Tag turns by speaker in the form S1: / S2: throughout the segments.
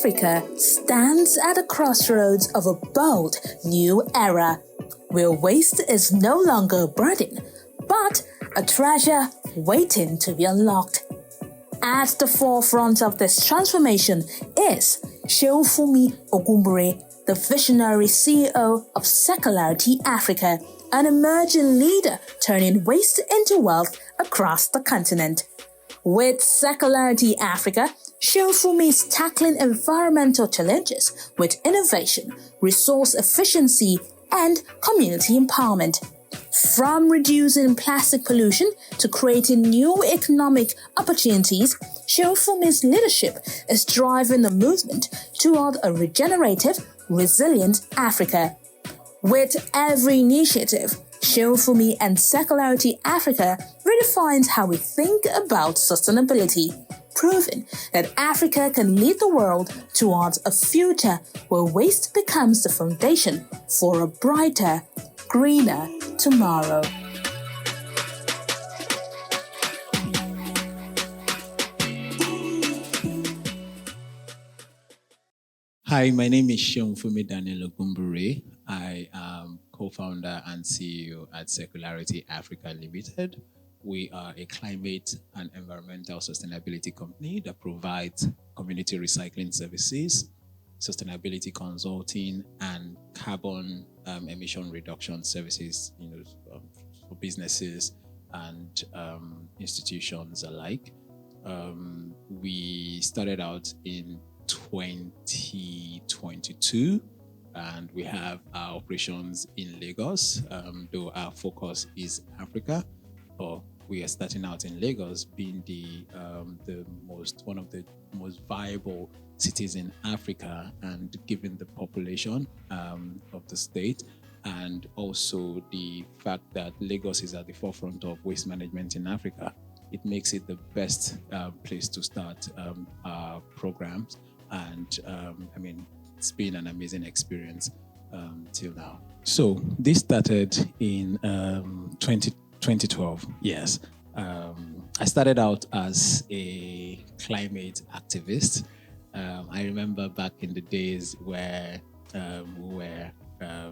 S1: Africa stands at the crossroads of a bold new era, where waste is no longer a burden, but a treasure waiting to be unlocked. At the forefront of this transformation is Sheofumi Ogumbure, the visionary CEO of Circularity Africa, an emerging leader turning waste into wealth across the continent. With Circularity Africa, Sheofumi is tackling environmental challenges with innovation, resource efficiency, and community empowerment. From reducing plastic pollution to creating new economic opportunities, Sheofumi's leadership is driving the movement toward a regenerative, resilient Africa. With every initiative, Sheofumi and Circularity Africa redefines how we think about sustainability, proving that Africa can lead the world towards a future where waste becomes the foundation for a brighter, greener tomorrow.
S2: Hi, my name is Sheofumi Daniel Ogumbure. I am co-founder and CEO at Circularity Africa Limited. We are a climate and environmental sustainability company that provides community recycling services, sustainability consulting, and carbon emission reduction services, for businesses and institutions alike. We started out in 2022, and we have our operations in Lagos, though our focus is Africa. But we are starting out in Lagos, being one of the most viable cities in Africa, and given the population of the state, and also the fact that Lagos is at the forefront of waste management in Africa, it makes it the best place to start our programs. And it's been an amazing experience till now. So this started in 2012. Yes. I started out as a climate activist. I remember back in the days where we were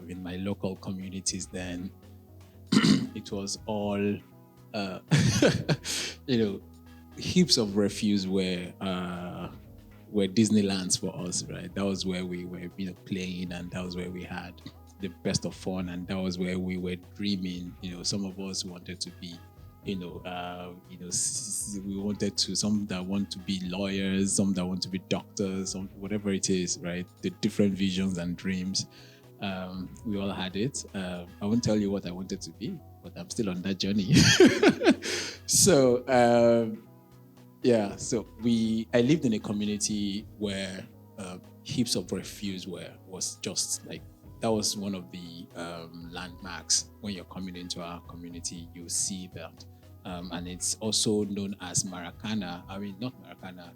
S2: in my local communities then, it was all, heaps of refuse were Disneylands for us, right? That was where we were, playing, and that was where we had the best of fun, and that was where we were dreaming. Some of us wanted to be, we wanted to, some that want to be lawyers, some that want to be doctors, some, whatever it is, right? The different visions and dreams. We all had it. I won't tell you what I wanted to be, but I'm still on that journey. So, I lived in a community where heaps of refuse was just like, that was one of the landmarks. When you're coming into our community, you see that. And it's also known as Maracana. Not Maracana,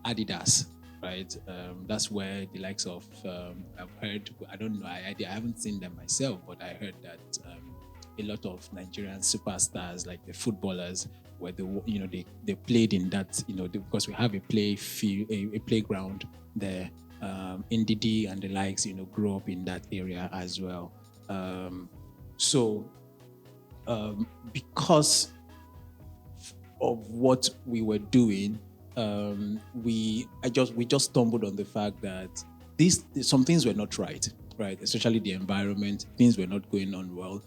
S2: Adidas, right? That's where the likes of, I've heard, I don't know, I haven't seen them myself, but I heard that a lot of Nigerian superstars, like the footballers, where they played in that, because we have a playground there. Ndidi and the likes, grew up in that area as well. Because of what we were doing, we just stumbled on the fact that some things were not right, especially the environment. Things were not going on well.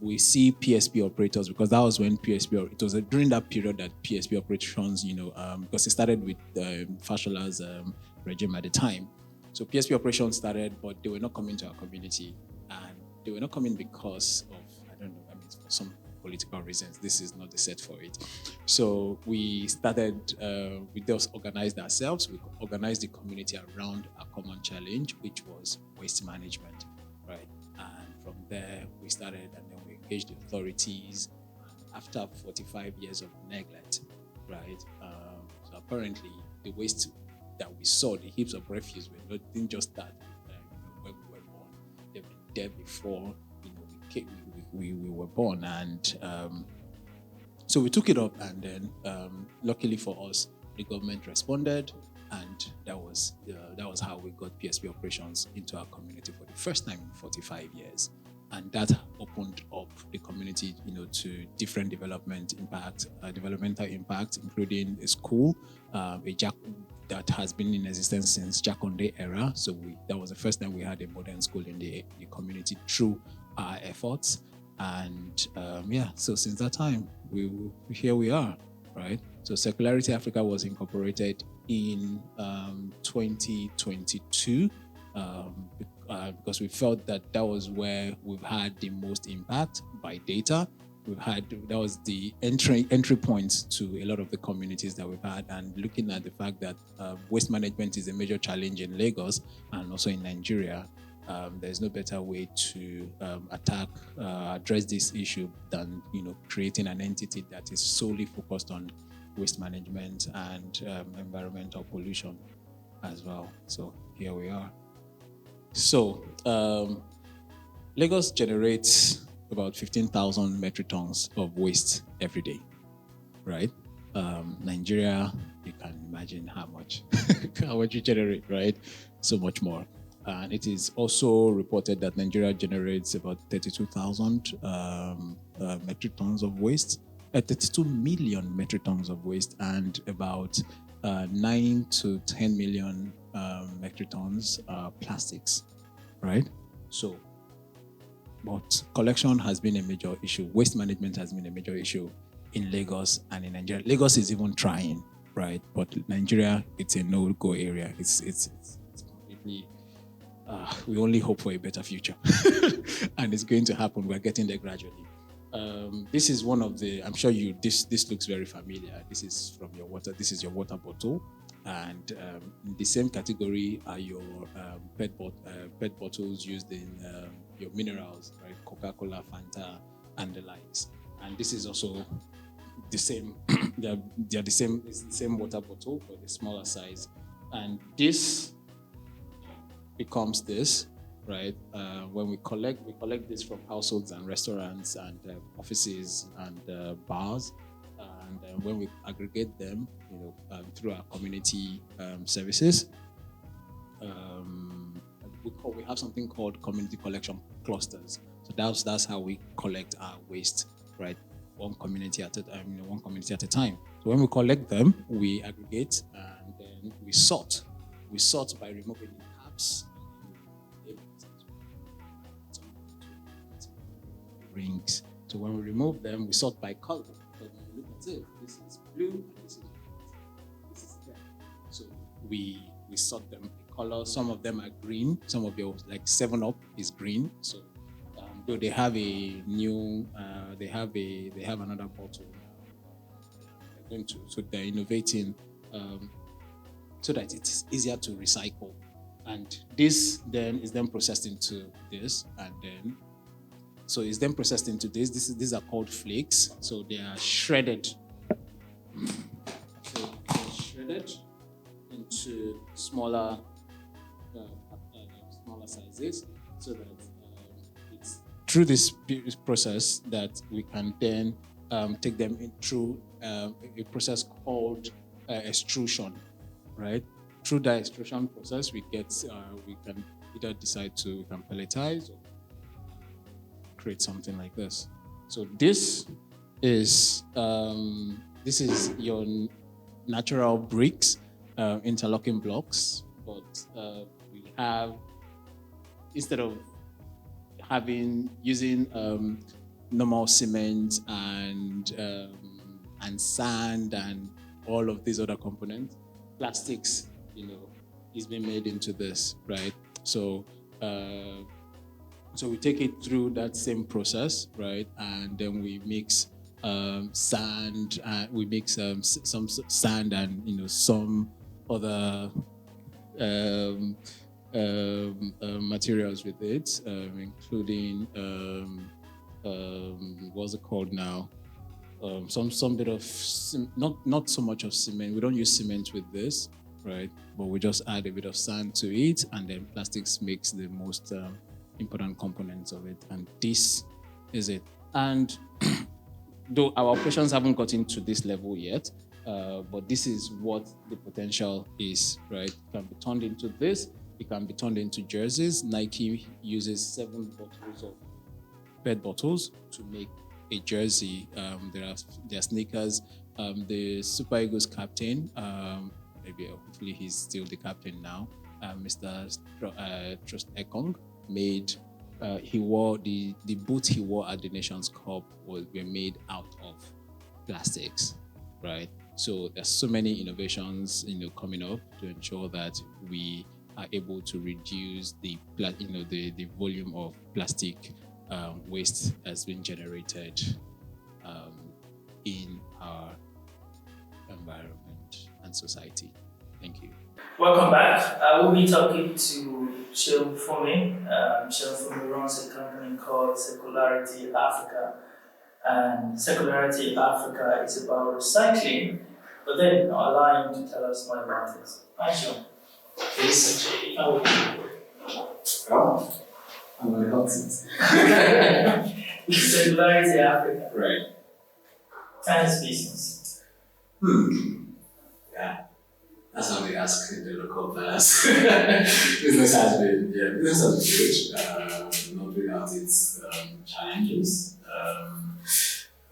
S2: We see PSP operators, because that was when it was during that period that PSP operations, because it started with Fashola's regime at the time. So PSP operations started, but they were not coming to our community, and they were not coming because of, for some political reasons. This is not the set for it. So we started, we just organized ourselves. We organized the community around a common challenge, which was waste management, right? And from there, we started, and then we engaged the authorities. After 45 years of neglect, right? So apparently, the waste that we saw, the heaps of refuse, didn't just start when we were born. They've been there before, we were born, and so we took it up, and then luckily for us, the government responded. And that was how we got PSP operations into our community for the first time in 45 years. And that opened up the community, to different developmental impact, including a school, that has been in existence since Jakonde era. So that was the first time we had a modern school in the community through our efforts. And so since that time, here we are, right? So Circularity Africa was incorporated in 2022 because we felt that was where we've had the most impact by data. That was the entry point to a lot of the communities that we've had, and looking at the fact that waste management is a major challenge in Lagos and also in Nigeria. There's no better way to address this issue than creating an entity that is solely focused on waste management and environmental pollution as well. So here we are. So Lagos generates about 15,000 metric tons of waste every day, right? Nigeria, you can imagine how much you generate, right? So much more. And it is also reported that Nigeria generates about 32,000 metric tons of waste, 32 million metric tons of waste, and about 9 to 10 million metric tons plastics, right? So, but collection has been a major issue. Waste management has been a major issue in Lagos and in Nigeria. Lagos is even trying, right? But Nigeria, it's a no-go area. It's completely. We only hope for a better future, and it's going to happen. We're getting there gradually. This is one of the. I'm sure this looks very familiar. This is from your water. This is your water bottle, and in the same category are your PET bottles used in your minerals, right? Coca-Cola, Fanta, and the likes. And this is also the same. they're the same. It's the same water bottle, but the smaller size. And this becomes this, right? When we collect this from households and restaurants and offices and bars, and when we aggregate them, through our community services, we have something called community collection clusters. So that's how we collect our waste, right? One community at a time. So when we collect them, we aggregate and then we sort. We sort by removing the caps, rings. So when we remove them, we sort by color. So when you look at it, this is blue and this is white. This is red. So we sort them by color. Some of them are green. Some of your, like 7-Up is green. So though they have a new, they have another bottle. So they're innovating so that it's easier to recycle. And this then is then processed into this, and then so it's then processed into this. These are called flakes. So they are shredded. So they're shredded into smaller sizes, so that it's through this process that we can then take them through a process called extrusion, right? Through the extrusion process, we can either decide to pelletize or create something like this. So this is your natural bricks, interlocking blocks, but we have, instead of using normal cement and sand and all of these other components, plastics, is being made into this, right? So we take it through that same process, right? And then we mix sand. We mix some sand and some other materials with it, including what's it called now? Some bit of not so much of cement. We don't use cement with this, right? But we just add a bit of sand to it, and then plastics makes the most important components of it, and this is it. And though our operations haven't gotten to this level yet, But this is what the potential is, right? It can be turned into this. It can be turned into jerseys. Nike uses 7 bottles of PET bottles to make a jersey. There are sneakers. The Super Eagles captain, maybe hopefully he's still the captain now. Mr. Trust Ekong made. He wore the boots he wore at the Nations Cup were made out of plastics, right? So there's so many innovations, coming up to ensure that we are able to reduce the volume of plastic waste that's been generated in our environment and society. Thank you.
S3: Welcome back. I will be talking to Sheon Fumi. Sheon Fumi runs a company called Circularity Africa. And Circularity Africa is about recycling, but then allowing you to tell us more about it. Hi, Sheon.
S4: Yes.
S3: How are you?
S4: Well, I'm going to help it.
S3: Circularity Africa.
S4: Right.
S3: Tiny business.
S4: Yeah. That's how we ask in the local class. Business has been good. Not without its challenges.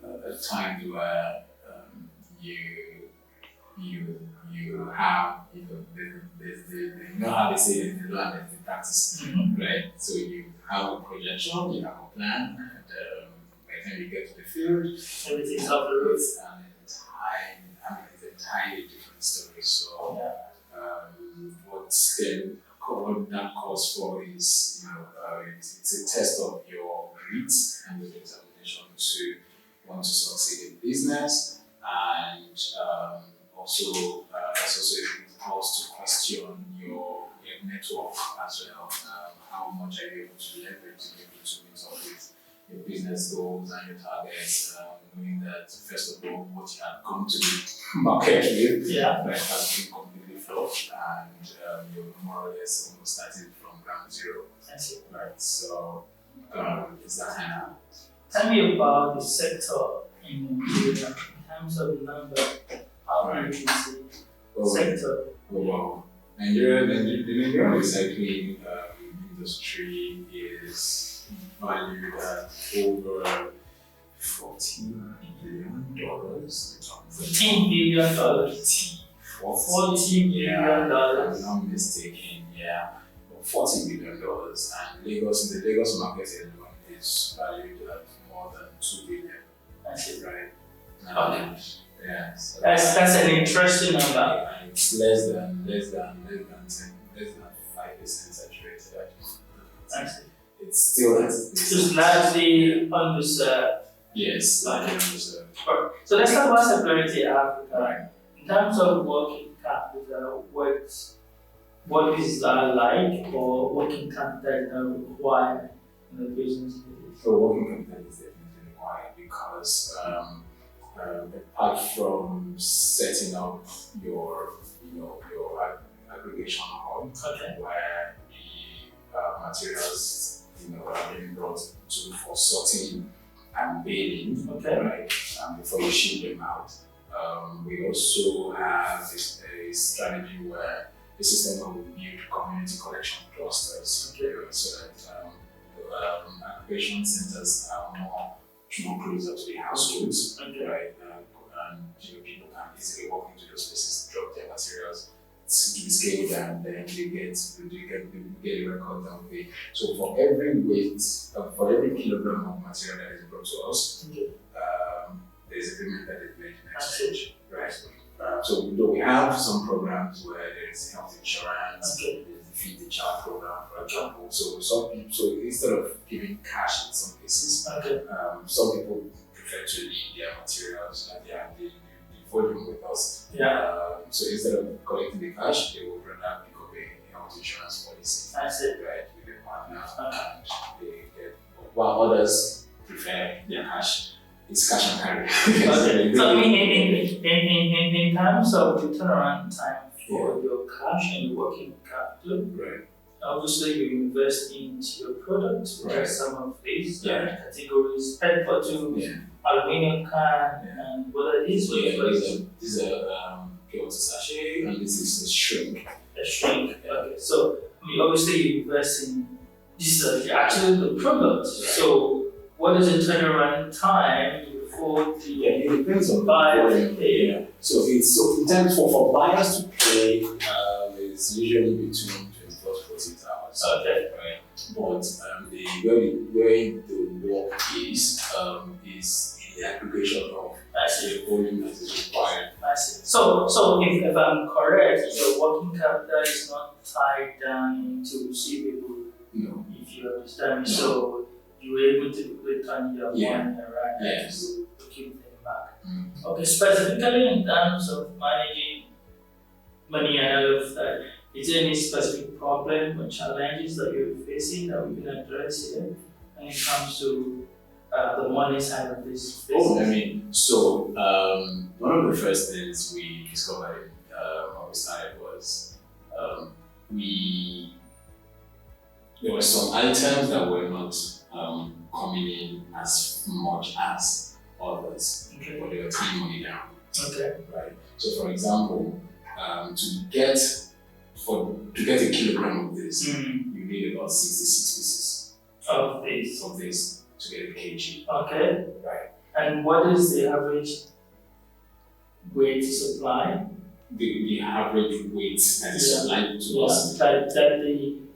S4: At times where you have, you know how they say it in the law and the practice, right? So you have a projection, you have a plan, and by the time you get to the field,
S3: Everything's off the road.
S4: it's an entirely different story. So what that calls for is, it's a test of your grit and your determination to want to succeed in business, and also it calls to question your network as well. How much are you able to leverage to be able to meet up with your business goals and your targets, knowing that first of all what you had come to the market with has been completely flawed, and you're more or less almost starting from ground zero.
S3: That's it.
S4: Right. So it's that kind of.
S3: Tell me about the sector in Nigeria in terms of the number. How many is the sector?
S4: Oh, wow. The Nigerian recycling industry is valued at over $14 billion.
S3: $14 billion. $40 billion.
S4: I'm not mistaken, yeah. $40 billion. And in the Lagos market alone is valued at more than $2 billion.
S3: That's it.
S4: Right.
S3: Okay.
S4: Yeah. So
S3: That's an interesting number.
S4: And it's less than 5% saturated.
S3: That's it.
S4: It's still
S3: Just largely underserved.
S4: Yes, largely underserved.
S3: So let's talk about Circularity Africa.
S4: Right.
S3: In terms of working capital, what is that like, or working capital required in the business?
S4: So working capital is definitely required because apart from setting up your aggregation hub, where the materials are being brought to for sorting and baling, right, before you ship them out. We also have a strategy where the system will build community collection clusters, so that aggregation centers are much more closer to the households, right? And people can easily walk into those places, drop their materials, to be scaled, and then they get a record of it. So for every weight, for every kilogram of material that is brought to us, there's a payment that is made in exchange, right? So we have some programs where there is health insurance, there's the Feed the Child program, for example. So instead of giving cash in some cases, some people prefer to leave their materials and the volume with us. So instead of collecting the cash, they will rather pick up a health insurance policy.
S3: That's it.
S4: Right, with a partner, and they get, while others prefer their cash. It's cash and carry.
S3: So in terms of the turnaround time for your cash and your working capital, Obviously, you invest into your product, which are
S4: Right.
S3: some of these
S4: Yeah.
S3: categories: pet bottles,
S4: Yeah.
S3: aluminium can,
S4: Yeah.
S3: and what are these?
S4: Yeah, these are pure water sachet, and this is a shrink.
S3: A shrink. Okay, so I mean, obviously, you invest in this is actually the product. So, what is the turnaround time before the
S4: Yeah, it depends on
S3: buyer
S4: the
S3: pay?
S4: Yeah. So in terms for buyers to pay, it's usually between 24 to 48 hours.
S3: Okay.
S4: Right. But where the work is in the aggregation of
S3: I see.
S4: the volume that is required.
S3: I see. So if I'm correct, your working capital is not tied down into receivable,
S4: No.
S3: if you understand me.
S4: No.
S3: So you were able to return your
S4: Yeah.
S3: money, right?
S4: Yes.
S3: To keep them back.
S4: Mm.
S3: Okay, specifically in terms of managing money and all of that, is there any specific problem or challenges that you're facing that we can address here when it comes to the money side of this business?
S4: Oh, I mean, so one of the first things we discovered when we started was there were some items that were not coming in as much as others,
S3: Okay.
S4: but they were taking money down,
S3: Okay.
S4: right? So, for example, to get a kilogram of this, you need about 66 pieces
S3: Of this.
S4: of this to get a kg,
S3: Okay.
S4: right?
S3: And what is the average weight supply?
S4: The average weight that is
S3: Yeah.
S4: supplied to us.
S3: That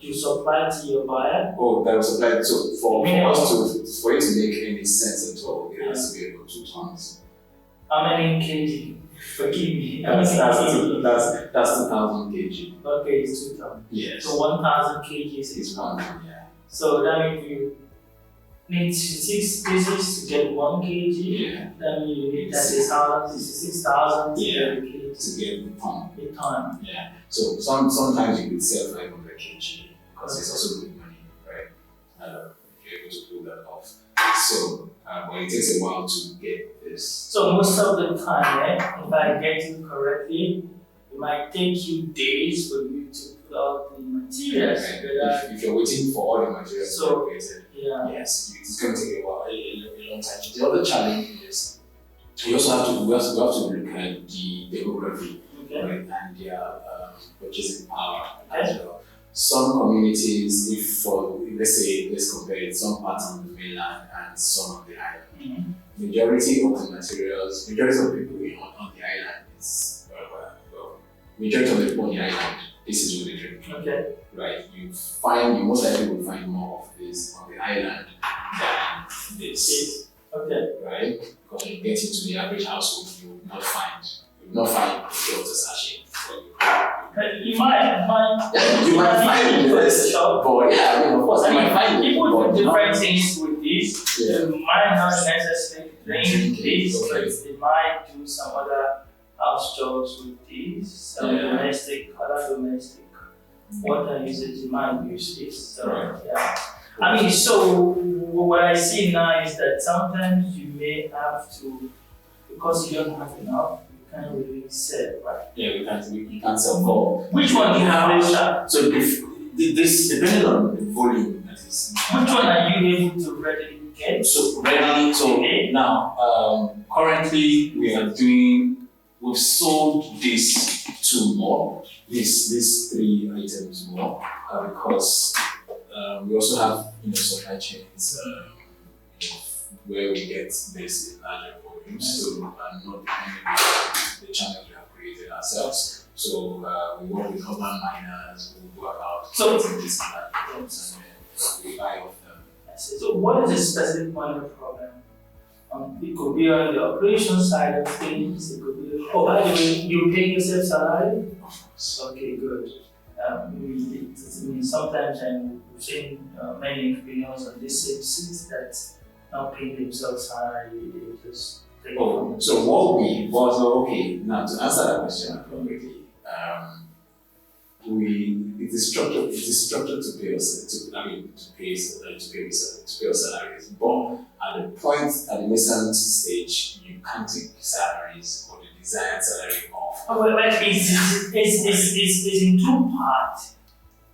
S3: you supply to your buyer?
S4: Oh, that was applied. So for
S3: Minimum.
S4: for it to make any sense at all, it has to be about 2 tons.
S3: How many kg? Forgive me. How
S4: That's
S3: many kg?
S4: that's 2,000 kg.
S3: Okay, it's 2,000.
S4: Yes.
S3: So 1,000 kg is
S4: It's 1 ton, yeah.
S3: So that means you need 6 pieces to get 1 kg.
S4: Yeah.
S3: That means you need 66,000 to
S4: Yeah.
S3: get a kg.
S4: To get the ton.
S3: A ton.
S4: Yeah. So sometimes you could sell 500 kg because it's also good money, right? If you're able to pull that off. So, but it takes a while to get this.
S3: So most of the time, if I get you correctly, it might take you days for you to put out the materials.
S4: Right?
S3: Whether-
S4: If you're waiting for all the materials to
S3: So-
S4: be created,
S3: Yeah.
S4: yes, it's going to take a while, a long time. The other challenge is we also have to look at the demography,
S3: Okay.
S4: right, and their purchasing power as well. Some communities, let's compare it, some parts on the mainland and some on the island.
S3: Mhm.
S4: Majority of the people on the island majority of the people on the island, this is what they drink.
S3: Okay.
S4: Right? You most likely will find more of this on the island than this.
S3: Okay.
S4: Right? Because when you get into the average household, you will not find a water sachet.
S3: You might
S4: Yeah, you might find
S3: for the
S4: this,
S3: shop.
S4: but yeah, I mean, of course, you might find it.
S3: People
S4: but
S3: do
S4: not-
S3: different things with this.
S4: Yeah.
S3: You might not necessarily drink this,
S4: Okay.
S3: but they might do some other house jobs with these. Some
S4: Yeah.
S3: other domestic water usage, you might use this. So,
S4: Right.
S3: yeah. I mean, so what I see now is that sometimes you may have to, because you don't have enough, you can't really sell, right?
S4: Yeah, we can't sell more.
S3: Which one do you have extra?
S4: So if this depending on the volume that is.
S3: Which one are you able to readily get?
S4: So now, currently we've sold these 2 more, these 3 items more, because we also have supply chains where we get this in larger volumes, so I'm not depending on the channels we have created ourselves. So we work with urban miners who go about
S3: So-
S4: getting this in large volumes, and then we buy off them.
S3: I see. So what is the specific money problem? It could be on the operation side of things, it could be, by the way, you pay yourself salary?
S4: Of course.
S3: Okay, good. Sometimes I'm seeing many entrepreneurs on this same seat that not paying themselves salary, they just take
S4: Oh, so what we was okay. Now to answer that question appropriately, it is structured to pay us. To pay us salaries. But at the nascent stage, you can't take salaries or the desired salary off.
S3: Oh, well, it's in 2 parts.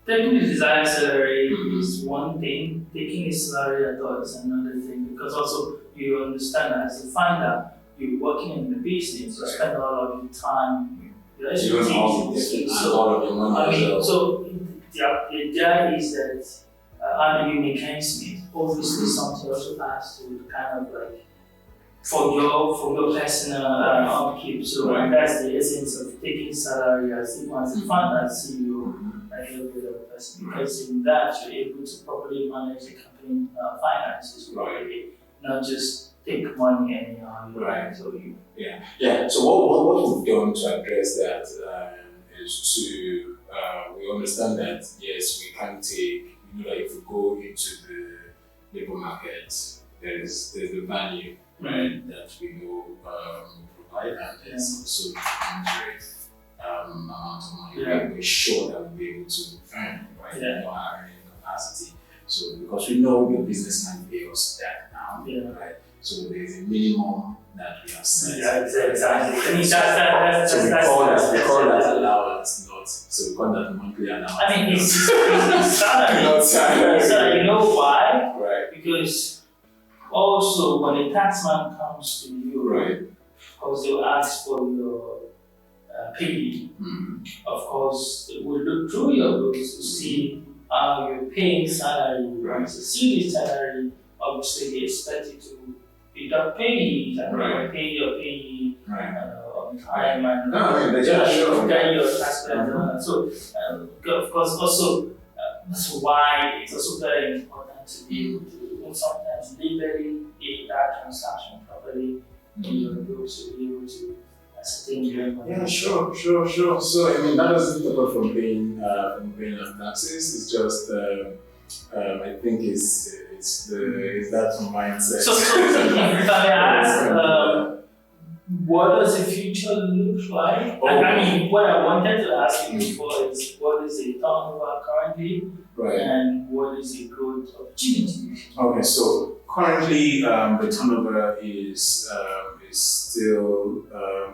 S3: taking the desired salary is one thing, taking the salary at all is another thing, because also you understand that as a founder, you're working in the business, you spend all of your time, your expertise,
S4: all of your money.
S3: So the idea is that how do you make ends meet? Obviously, something also has to kind of like for your personal upkeep. So and that's the essence of taking salary as even as a founder, as CEO, like every other person. Because in that you're able to properly manage the company finances, not just take money anyhow. So
S4: So what we've done to address that is to we understand that yes, we can take, like if we go into the labor market, there's the value, right, that we know we provide, and there's also the commensurate amount of money we're sure that we'll be able to earn, right, in our earning capacity. So because we know your business can pay us that now, right? So there's a minimum that we have set.
S3: Exactly.
S4: So we call that allowance, not so we call that monthly allowance.
S3: I mean, it's salary.
S4: Not salary.
S3: So you know why?
S4: Right.
S3: Because also when a taxman comes to you, because they'll ask for your pay. Of course, they will look through your books to see how you're paying salary. To see the salary, obviously they expect you to deduct payees and pay your payee on time and
S4: they just show
S3: get your tax bill. So of course also that's why it's also very important to be able to sometimes labeling that transaction properly in your books to be able to ascertain your money.
S4: Yeah, sure. So I mean that doesn't stop us from paying taxes. It's just I think it's that mindset.
S3: So if I may ask, what does the future look like? I mean, what I wanted to ask you before is what is the turnover currently, and what is the growth opportunity? Okay,
S4: so currently the turnover is still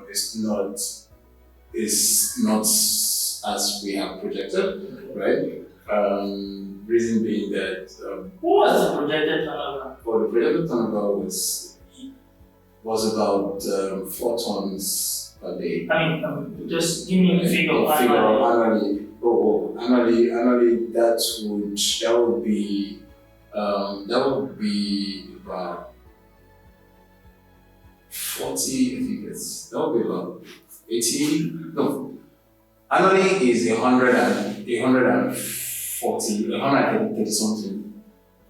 S4: is not as we have projected, right? Reason being that
S3: what was the projected turnover?
S4: Well, the projected turnover was about 4 tons per day.
S3: I mean, just give me a figure
S4: annually. Annually that would be about 40. I think that would be about 80. No, annually is 130 something,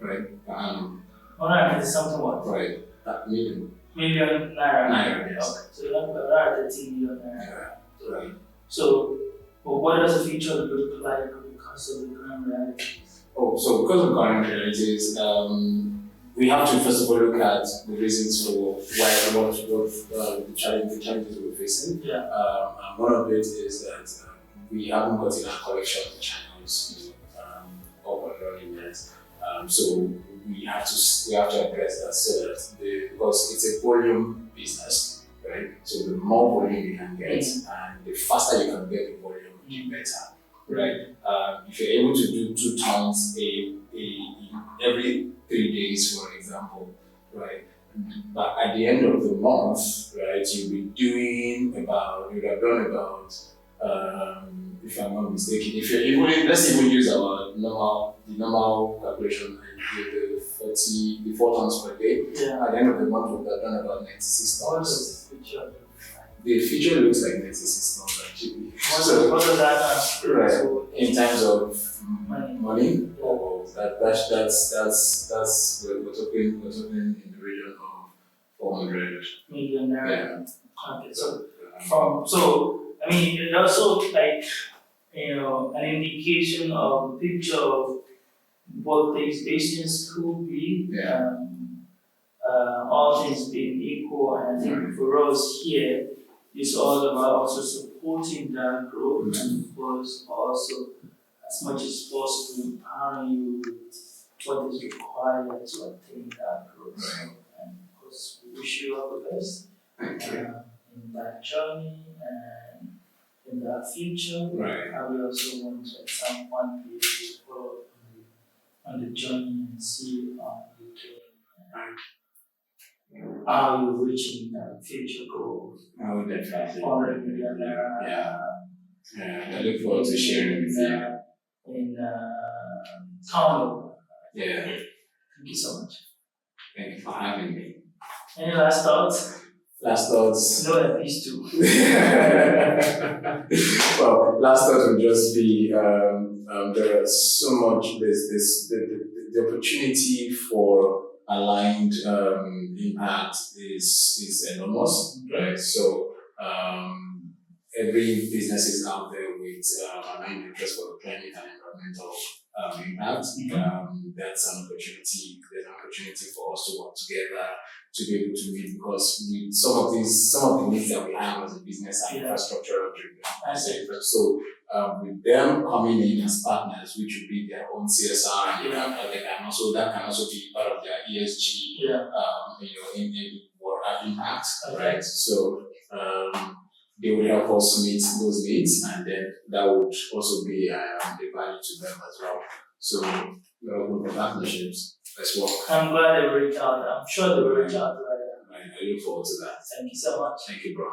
S4: right? Per annum.
S3: 130 something what?
S4: Right. That million.
S3: Million naira.
S4: Naira, yes.
S3: Okay. So you have around 13 million naira.
S4: Right.
S3: So, what does the future look like because of the current realities?
S4: So because of current realities, we have to first of all look at the reasons for what the challenges we're facing. And one of it is that we haven't gotten our collection channels up and running yet. So we have to address that so that because it's a volume business, right? So the more volume you can get and the faster you can get the volume, the better, right? If you're able to do 2 tons every 3 days, for example, right? But at the end of the month, right, you'd have done about, if I'm not mistaken, let's even use the normal calculation, the 4 tons per day. At the end of the month, we've done about 96 tons. The future looks like 96 tons actually.
S3: What does that mean?
S4: Right. In terms of money, that's we're talking in the region of 400
S3: million naira. Okay, so I mean it also like an indication of the picture of what these business could be. All things being equal, and I think for us here, it's all about also supporting that growth and of course also as much as possible empowering you with what is required to attain that growth. And of course we wish you all the best in that journey, and in the future.
S4: Right.
S3: And we also want to at some point be able to follow on the journey and see how you're reaching the future goal.
S4: Oh, definitely.
S3: 100 million.
S4: Yeah. I look forward to sharing with you.
S3: In Town.
S4: Yeah.
S3: Thank you so much.
S4: Thank you for having me.
S3: Any last thoughts?
S4: Last thoughts.
S3: No, at least two.
S4: Well, last thought would just be there is so much. There's this the opportunity for aligned impact is enormous, right? So every business is out there with aligned interest for the climate and environmental impact. That's an opportunity. There's an opportunity for us to work together to be able to meet, because some of the needs that we have as a business are infrastructural driven. So with them coming in as partners, which would be their own CSR, and that can also be part of their ESG, in impact, right? So they would help us meet those needs, and then that would also be a value to them as well. So with the partnerships, let's work.
S3: I'm glad they will reach out. I'm sure they will reach out.
S4: I look forward to that.
S3: Thank you so much.
S4: Thank you, bro.